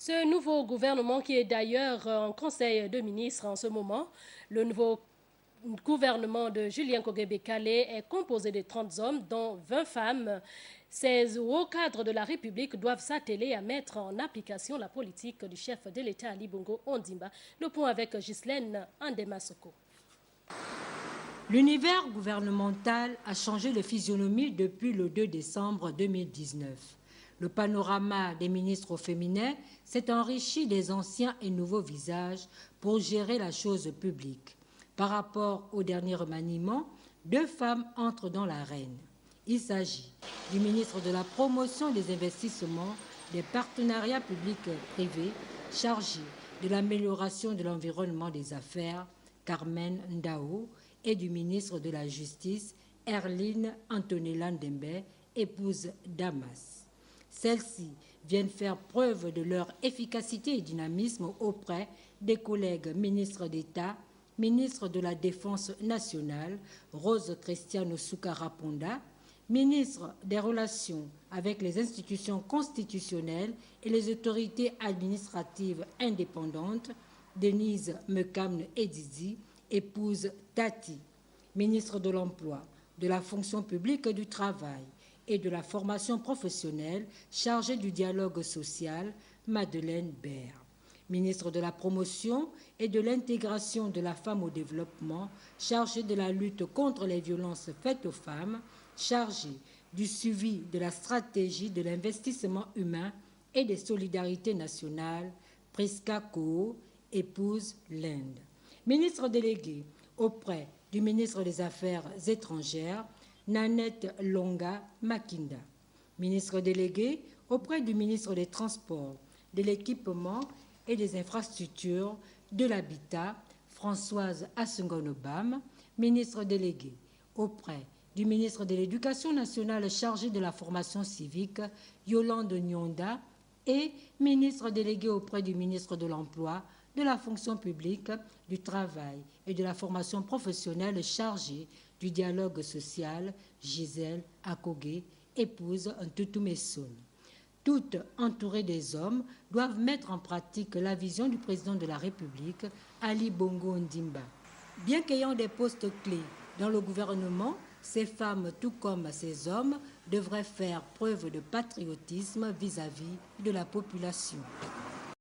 Ce nouveau gouvernement qui est d'ailleurs en conseil de ministres en ce moment, le nouveau gouvernement de Julien Kogué-Bekale est composé de 30 hommes, dont 20 femmes. Ces hauts cadres de la République doivent s'atteler à mettre en application la politique du chef de l'État Ali Bongo Ondimba. Le point avec Ghislaine Andemasoko. L'univers gouvernemental a changé de physionomie depuis le 2 décembre 2019. Le panorama des ministres au féminin s'est enrichi des anciens et nouveaux visages pour gérer la chose publique. Par rapport au dernier remaniement, 2 femmes entrent dans l'arène. Il s'agit du ministre de la Promotion des investissements, des partenariats publics-privés, chargé de l'amélioration de l'environnement des affaires, Carmen Ndao, et du ministre de la Justice, Erline Antonella Ndembe, épouse Damas. Celles-ci viennent faire preuve de leur efficacité et dynamisme auprès des collègues ministres d'État, ministre de la Défense nationale, Rose Cristiano Soukara-Ponda, ministre des Relations avec les institutions constitutionnelles et les autorités administratives indépendantes, Denise Mekamne Edidi, épouse Tati, ministre de l'Emploi, de la fonction publique et du travail et de la formation professionnelle, chargée du dialogue social, Madeleine Baird, ministre de la Promotion et de l'intégration de la femme au développement, chargée de la lutte contre les violences faites aux femmes, chargée du suivi de la stratégie de l'investissement humain et des solidarités nationales, Priska Koo, épouse l'Inde. Ministre délégué auprès du ministre des Affaires étrangères, Nanette Longa Makinda. Ministre délégué auprès du ministre des Transports, de l'Équipement et des Infrastructures, de l'Habitat, Françoise Assungonobam. Ministre délégué auprès du ministre de l'Éducation nationale chargé de la formation civique, Yolande Nyonda, et ministre délégué auprès du ministre de l'Emploi, de la fonction publique, du travail et de la formation professionnelle chargée du dialogue social, Gisèle Akogé, épouse Ntutu Messon. Toutes entourées des hommes doivent mettre en pratique la vision du président de la République, Ali Bongo Ondimba. Bien qu'ayant des postes clés dans le gouvernement, ces femmes, tout comme ces hommes, devraient faire preuve de patriotisme vis-à-vis de la population.